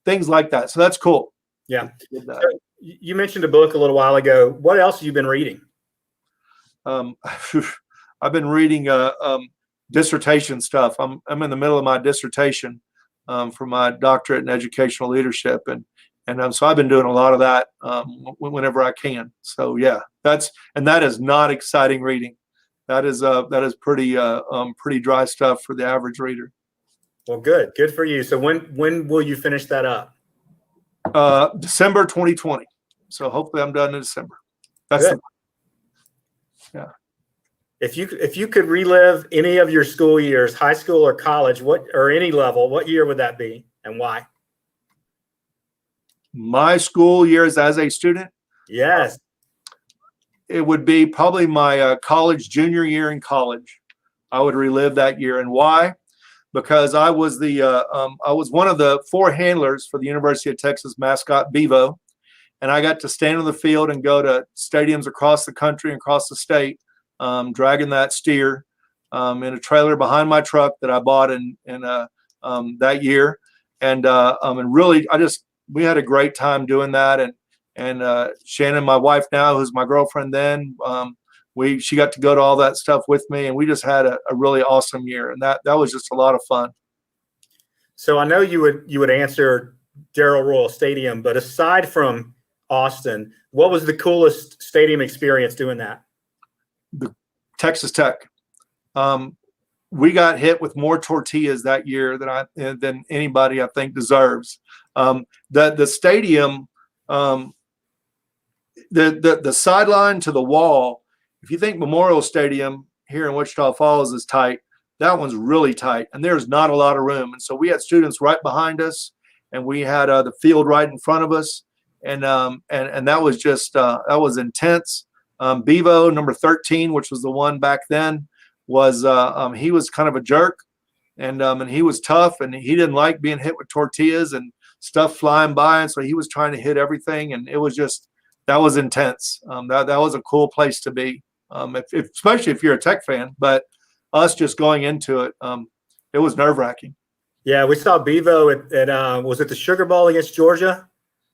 things like that. So that's cool. Yeah. So you mentioned a book a little while ago. What else have you been reading? I've been reading dissertation stuff. I'm in the middle of my dissertation for my doctorate in educational leadership, and so I've been doing a lot of that whenever I can. So yeah, that is not exciting reading. That is pretty dry stuff for the average reader. Well, good for you. So when will you finish that up? December 2020. So hopefully I'm done in December. That's good. Yeah. If you could relive any of your school years, high school or college, or any level, what year would that be and why? My school years as a student? Yes. It would be probably my junior year in college. I would relive that year. And why? Because I was I was one of the 4 handlers for the University of Texas mascot Bevo, and I got to stand on the field and go to stadiums across the country and across the state, dragging that steer in a trailer behind my truck that I bought in that year, and really we had a great time doing that, and Shannon, my wife now, who's my girlfriend then, she got to go to all that stuff with me, and we just had a really awesome year, and that was just a lot of fun. So I know you would answer Darrell Royal Stadium, but aside from Austin, what was the coolest stadium experience doing that? The Texas Tech. We got hit with more tortillas that year than anybody I think deserves. The stadium, the sideline to the wall. If you think Memorial Stadium here in Wichita Falls is tight, that one's really tight, and there's not a lot of room. And so we had students right behind us, and we had the field right in front of us, and that was just that was intense. Bevo, number 13, which was the one back then, was he was kind of a jerk, and he was tough, and he didn't like being hit with tortillas and stuff flying by, and so he was trying to hit everything, and it was just, that was intense. That was a cool place to be, especially if you're a Tech fan. But us just going into it, it was nerve-wracking. Yeah, we saw Bevo at was it the Sugar Bowl against Georgia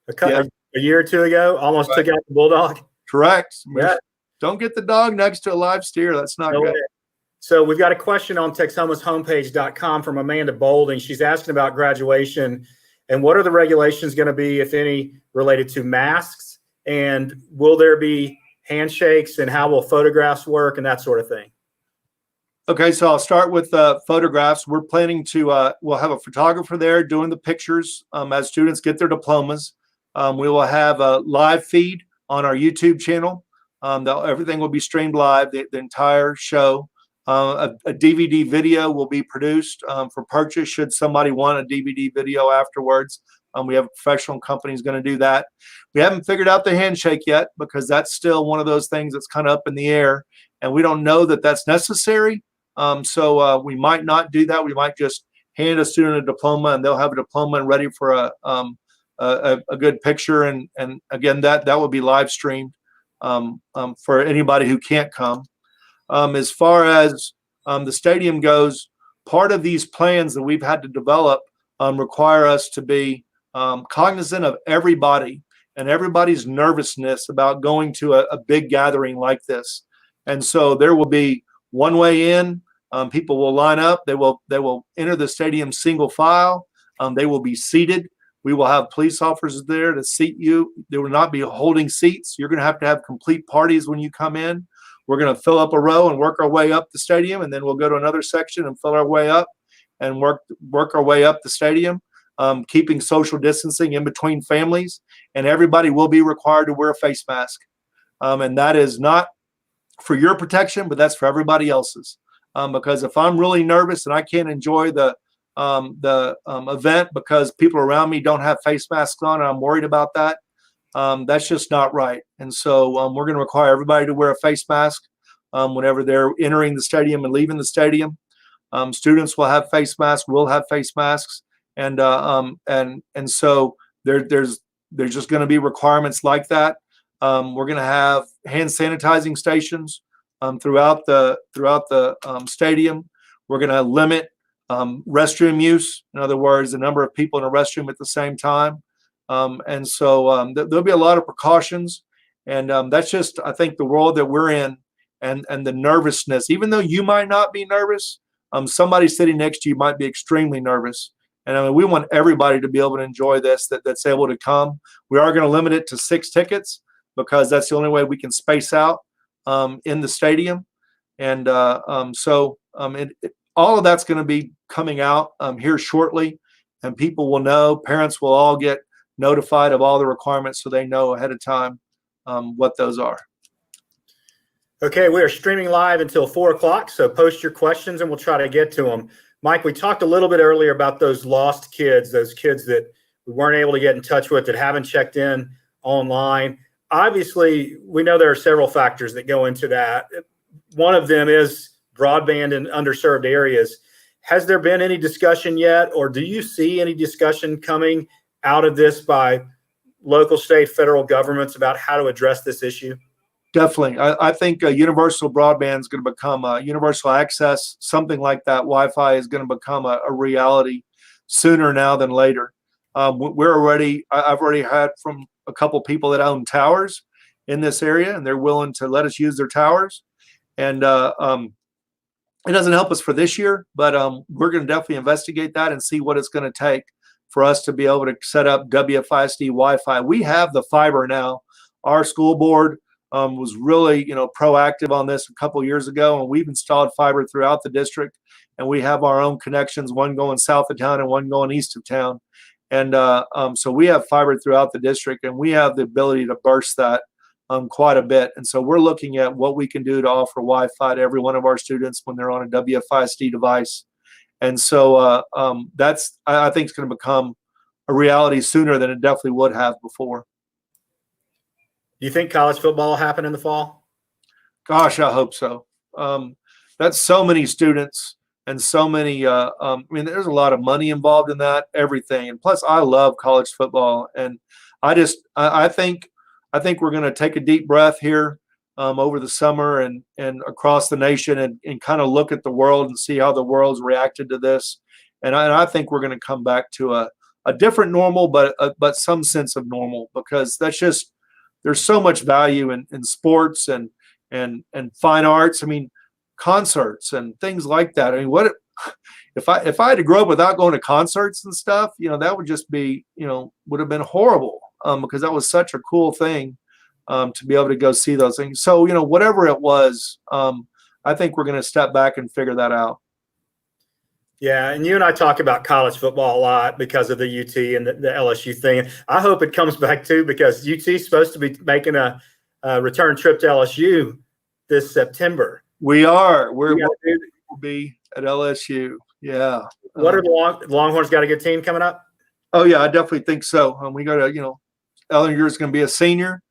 a year or two ago? Almost took out the Bulldog. Correct. Yeah. Don't get the dog next to a live steer. That's not good. So we've got a question on TexhomaHomepage.com from Amanda Bolding. She's asking about graduation and what are the regulations going to be, if any, related to masks, and will there be handshakes, and how will photographs work, and that sort of thing. Okay, so I'll start with photographs. We're planning to we'll have a photographer there doing the pictures as students get their diplomas. We will have a live feed on our YouTube channel. Everything will be streamed live, the entire show. A DVD video will be produced for purchase should somebody want a DVD video afterwards. We have a professional company who's going to do that. We haven't figured out the handshake yet, because that's still one of those things that's kind of up in the air, and we don't know that that's necessary. So we might not do that. We might just hand a student a diploma, and they'll have a diploma and ready for a good picture. And again, that will be live streamed for anybody who can't come. As far as the stadium goes, part of these plans that we've had to develop require us to be cognizant of everybody and everybody's nervousness about going to a big gathering like this. And so there will be one way in. People will line up. They will enter the stadium single file. They will be seated. We will have police officers there to seat you. They will not be holding seats. You're going to have complete parties when you come in. We're going to fill up a row and work our way up the stadium, and then we'll go to another section and fill our way up and work our way up the stadium, keeping social distancing in between families. And everybody will be required to wear a face mask. And that is not for your protection, but that's for everybody else's. Because if I'm really nervous and I can't enjoy the event because people around me don't have face masks on, and I'm worried about that, That's just not right. And so we're going to require everybody to wear a face mask whenever they're entering the stadium and leaving the stadium. Students will have face masks. We'll have face masks, and so there's just going to be requirements like that. We're going to have hand sanitizing stations throughout the stadium. We're going to limit restroom use. In other words, the number of people in a restroom at the same time. And so there'll be a lot of precautions, and that's just, I think, the world that we're in, and the nervousness. Even though you might not be nervous, somebody sitting next to you might be extremely nervous. And I mean, we want everybody to be able to enjoy this, that's able to come. We are going to limit it to 6 tickets because that's the only way we can space out in the stadium. And all of that's going to be coming out here shortly, and people will know. Parents will all get notified of all the requirements so they know ahead of time what those are. Okay, we are streaming live until 4 o'clock, so post your questions and we'll try to get to them. Mike, we talked a little bit earlier about those lost kids, those kids that we weren't able to get in touch with, that haven't checked in online. Obviously, we know there are several factors that go into that. One of them is broadband in underserved areas. Has there been any discussion yet, or do you see any discussion coming out of this by local, state, federal governments about how to address this issue? Definitely. I think universal broadband is going to become universal access, something like that. Wi-Fi is going to become a reality sooner now than later. I've already had from a couple people that own towers in this area, and they're willing to let us use their towers. And it doesn't help us for this year, but we're going to definitely investigate that and see what it's going to take for us to be able to set up WFISD Wi-Fi. We have the fiber now. Our school board was really, proactive on this a couple of years ago, and we've installed fiber throughout the district, and we have our own connections, one going south of town and one going east of town. And so we have fiber throughout the district, and we have the ability to burst that quite a bit. And so we're looking at what we can do to offer Wi-Fi to every one of our students when they're on a WFISD device. And so that's, I think, it's going to become a reality sooner than it definitely would have before. Do you think college football will happen in the fall? Gosh, I hope so. That's so many students and so many. I mean, there's a lot of money involved in that, everything. And plus, I love college football, and I think we're going to take a deep breath here over the summer and across the nation, and kind of look at the world and see how the world's reacted to this. And I think we're going to come back to a different normal, but some sense of normal, because that's just, there's so much value in sports and fine arts. I mean, concerts and things like that. I mean, what if I had to grow up without going to concerts and stuff? That would just be, would have been horrible, because that was such a cool thing to be able to go see those things. So, whatever it was, I think we're going to step back and figure that out. Yeah, and you and I talk about college football a lot because of the UT and the LSU thing. I hope it comes back too, because UT is supposed to be making a return trip to LSU this September. We are. We'll be at LSU. Yeah. What are the Longhorns got a good team coming up? Oh yeah, I definitely think so. We got Ellinger is going to be a senior,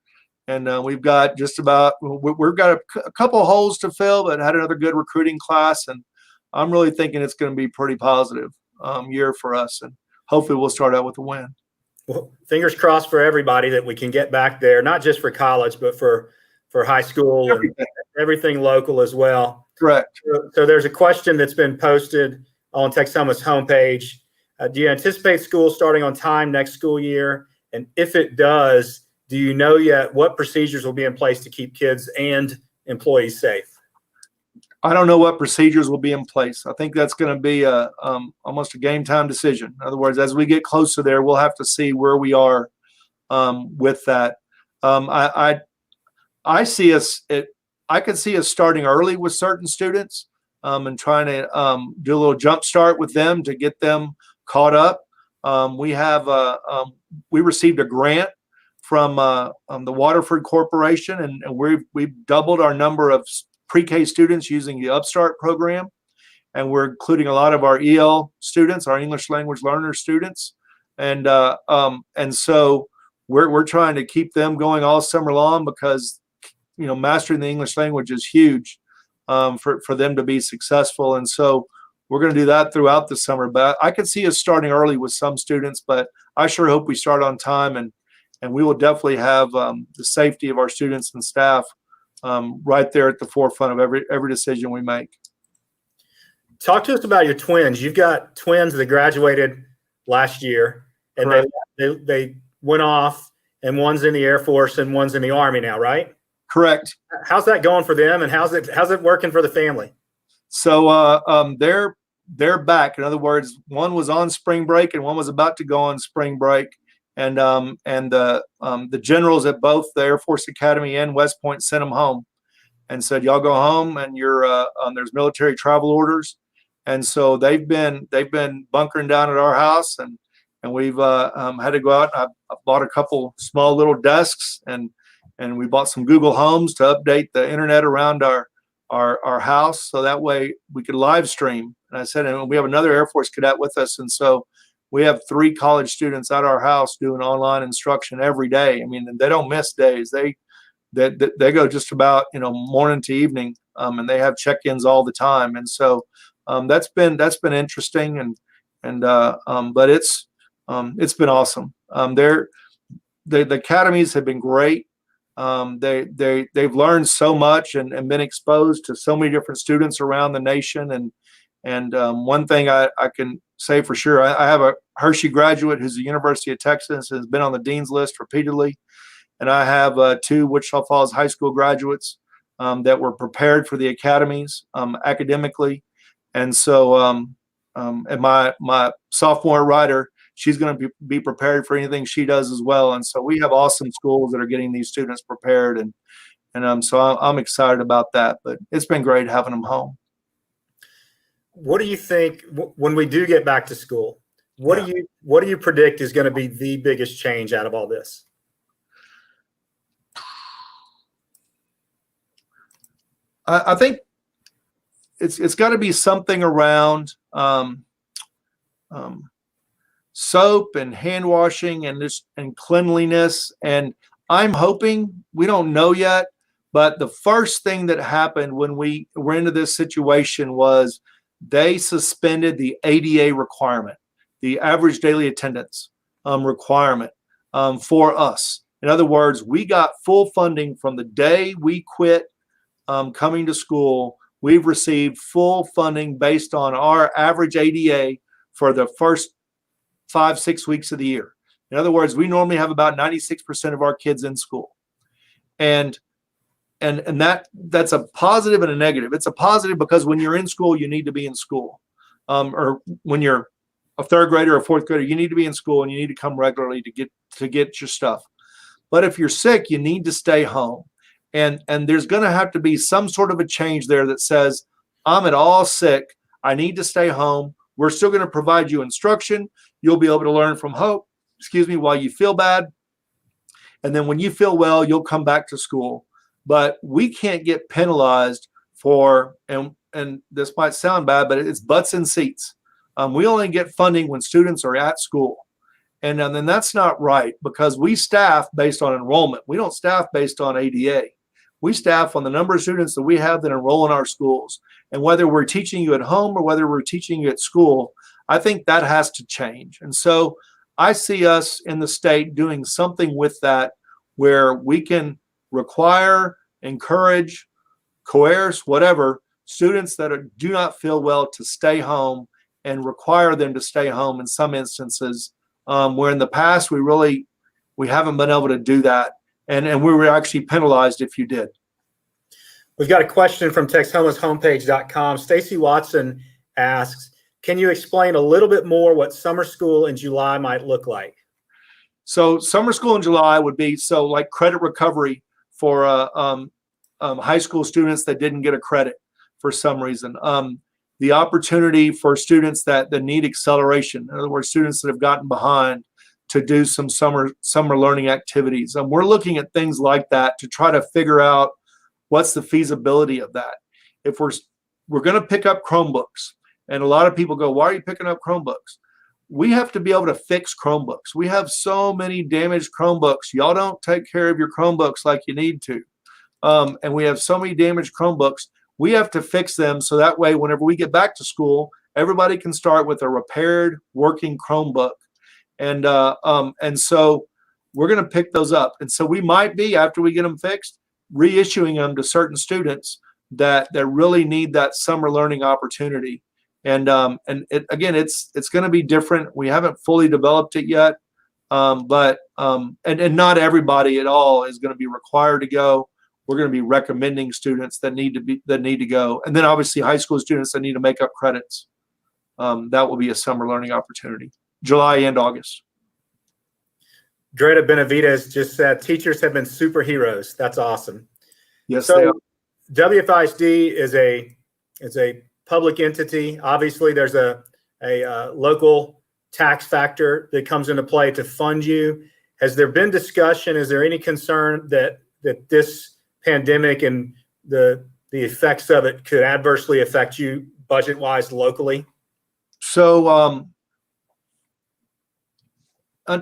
and we've got we've got a couple of holes to fill, but had another good recruiting class, and I'm really thinking it's going to be pretty positive year for us, and hopefully we'll start out with a win. Well, fingers crossed for everybody that we can get back there, not just for college, but for high school and everything local as well. Correct. So there's a question that's been posted on Texoma's homepage. Do you anticipate school starting on time next school year? And if it does, do you know yet what procedures will be in place to keep kids and employees safe? I don't know what procedures will be in place. I think that's going to be almost a game time decision. In other words, as we get closer there, we'll have to see where we are with that. I see us. I can see us starting early with certain students and trying to do a little jump start with them to get them caught up. We received a grant from the Waterford Corporation, and we've doubled our number of pre-K students using the Upstart program, and we're including a lot of our EL students, our English language learner students, and so we're trying to keep them going all summer long because, mastering the English language is huge for them to be successful. And so we're going to do that throughout the summer. But I could see us starting early with some students, but I sure hope we start on time, and we will definitely have the safety of our students and staff right there at the forefront of every decision we make. Talk to us about your twins. You've got twins that graduated last year, and they went off, and one's in the Air Force and one's in the Army now, right? Correct. How's that going for them, and how's it working for the family? So they're back. In other words, one was on spring break and one was about to go on spring break. And the generals at both the Air Force Academy and West Point sent them home and said, y'all go home, and there's military travel orders. And so they've been bunkering down at our house, and we've had to go out. I bought a couple small little desks, and we bought some Google Homes to update the internet around our house, so that way we could live stream. And I said, and we have another Air Force cadet with us, and so we have 3 college students at our house doing online instruction every day. I mean, they don't miss days. They go just about morning to evening, and they have check-ins all the time. And so that's been interesting, but it's been awesome. The academies have been great. They've learned so much and been exposed to so many different students around the nation. And one thing I can say for sure, I have a Hershey graduate who's the University of Texas, has been on the dean's list repeatedly. And I have 2 Wichita Falls High School graduates that were prepared for the academies academically. And so and my sophomore writer, she's going to be prepared for anything she does as well. And so we have awesome schools that are getting these students prepared. And so I'm excited about that, but it's been great having them home. What do you think when we do get back to school? What do you predict is going to be the biggest change out of all this? I think it's got to be something around soap and hand washing and cleanliness. And I'm hoping, we don't know yet, but the first thing that happened when we were into this situation was they suspended the ADA requirement, the average daily attendance requirement for us. In other words, we got full funding from the day we quit coming to school. We've received full funding based on our average ADA for the first 5-6 weeks of the year. In other words, we normally have about 96% of our kids in school. And that's a positive and a negative. It's a positive because when you're in school, you need to be in school. Or when you're a 3rd grader or 4th grader, you need to be in school and you need to come regularly to get your stuff. But if you're sick, you need to stay home. And there's going to have to be some sort of a change there that says, I'm at all sick. I need to stay home. We're still going to provide you instruction. You'll be able to learn from home, while you feel bad. And then when you feel well, you'll come back to school. But we can't get penalized for, and this might sound bad, but it's butts in seats. We only get funding when students are at school. And then that's not right, because we staff based on enrollment. We don't staff based on ADA. We staff on the number of students that we have that enroll in our schools. And whether we're teaching you at home or whether we're teaching you at school, I think that has to change. And so I see us in the state doing something with that, where we can require, encourage, coerce, whatever, students that do not feel well to stay home, and require them to stay home in some instances, where in the past we haven't been able to do that. And we were actually penalized if you did. We've got a question from TexHomelessHomepage.com. Stacy Watson asks, can you explain a little bit more what summer school in July might look like? So summer school in July would be like credit recovery for high school students that didn't get a credit for some reason. The opportunity for students that need acceleration, in other words, students that have gotten behind, to do some summer learning activities. And we're looking at things like that to try to figure out what's the feasibility of that. If we're going to pick up Chromebooks, and a lot of people go, why are you picking up Chromebooks? we have to be able to fix Chromebooks. We have so many damaged Chromebooks. Y'all don't take care of your Chromebooks like you need to. And we have so many damaged Chromebooks. We have to fix them so that way, whenever we get back to school, everybody can start with a repaired, working Chromebook. And so we're going to pick those up. And so we might be, after we get them fixed, reissuing them to certain students that really need that summer learning opportunity. And it's going to be different. We haven't fully developed it yet, but not everybody at all is going to be required to go. We're going to be recommending students that need to go, and then obviously high school students that need to make up credits. That will be a summer learning opportunity, July and August. Greta Benavides just said teachers have been superheroes. That's awesome. Yes, so they are. WFISD is a public entity. Obviously, there's a local tax factor that comes into play to fund you. Has there been discussion? Is there any concern that this pandemic and the effects of it could adversely affect you budget-wise locally? So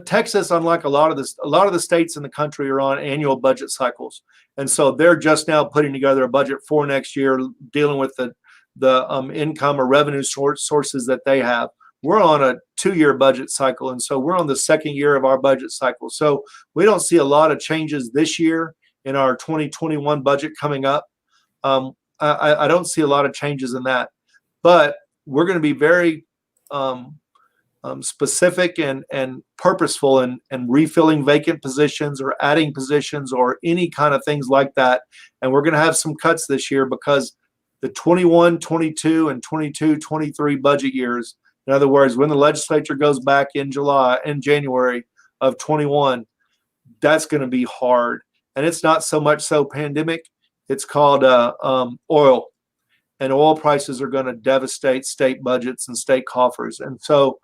Texas, unlike a lot of the states in the country, are on annual budget cycles, and so they're just now putting together a budget for next year, dealing with the income or revenue sources that they have. We're on a 2-year budget cycle, and so we're on the second year of our budget cycle. So we don't see a lot of changes this year in our 2021 budget coming up. I don't see a lot of changes in that, but we're going to be very specific and purposeful and refilling vacant positions or adding positions or any kind of things like that. And we're going to have some cuts this year because the 21, 22, and 22, 23 budget years, in other words, when the legislature goes back in January of 21, that's going to be hard. And it's not so much so pandemic, it's called oil. And oil prices are going to devastate state budgets and state coffers. And so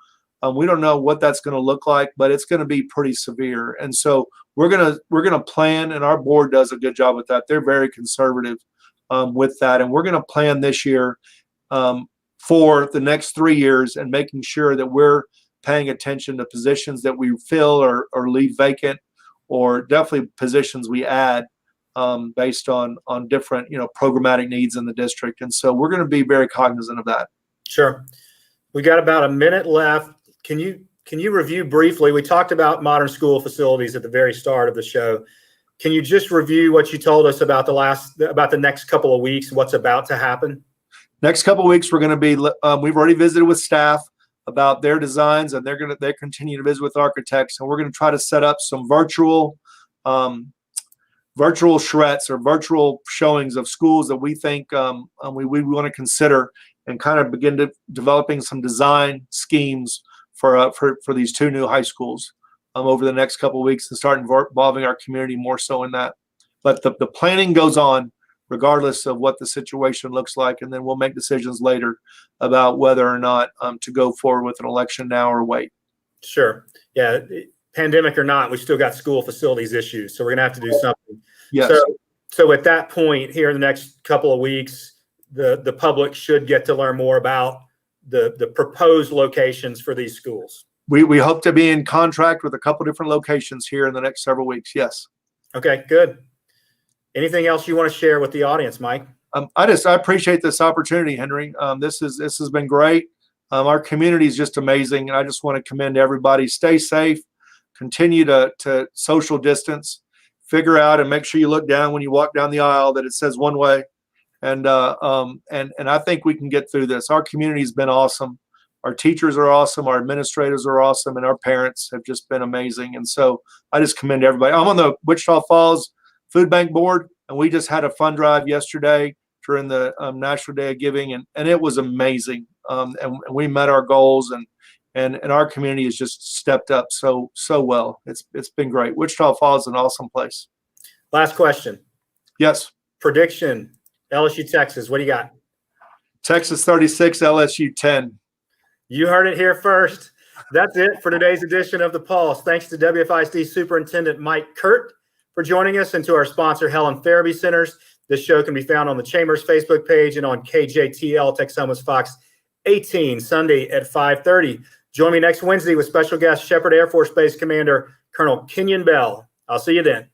we don't know what that's going to look like, but it's going to be pretty severe. And so we're going to plan, and our board does a good job with that. They're very conservative with that. And we're going to plan this year for the next 3 years and making sure that we're paying attention to positions that we fill or leave vacant, or definitely positions we add based on different, programmatic needs in the district. And so we're going to be very cognizant of that. Sure. We got about a minute left. Can you review briefly? We talked about modern school facilities at the very start of the show. Can you just review what you told us about the next couple of weeks, what's about to happen? Next couple of weeks, we're going to be, we've already visited with staff about their designs, and they continue to visit with architects, and we're going to try to set up some virtual charrettes or virtual showings of schools that we think we want to consider, and kind of begin developing some design schemes for these 2 new high schools over the next couple of weeks, and start involving our community more so in that. But the planning goes on regardless of what the situation looks like, and then we'll make decisions later about whether or not to go forward with an election now or wait. Sure. Yeah. Pandemic or not, we still got school facilities issues, so we're going to have to do something. Yes. So at that point here in the next couple of weeks, the public should get to learn more about the proposed locations for these schools. We hope to be in contract with a couple different locations here in the next several weeks. Yes. Okay, good. Anything else you want to share with the audience, Mike? I appreciate this opportunity, Henry. This has been great. Our community is just amazing, and I just want to commend everybody. Stay safe, continue to social distance, figure out and make sure you look down when you walk down the aisle that it says one way. And I think we can get through this. Our community has been awesome. Our teachers are awesome. Our administrators are awesome, and our parents have just been amazing. And so I just commend everybody. I'm on the Wichita Falls Food Bank Board, and we just had a fund drive yesterday during the National Day of Giving, and it was amazing. And we met our goals, and our community has just stepped up so well. It's been great. Wichita Falls is an awesome place. Last question. Yes. Prediction. LSU, Texas. What do you got? Texas 36, LSU 10. You heard it here first. That's it for today's edition of The Pulse. Thanks to WFISD Superintendent Mike Kuhrt for joining us, and to our sponsor, Helen Farabee Centers. This show can be found on the Chamber's Facebook page and on KJTL Texoma's Fox 18 Sunday at 5:30. Join me next Wednesday with special guest Shepherd Air Force Base Commander Colonel Kenyon Bell. I'll see you then.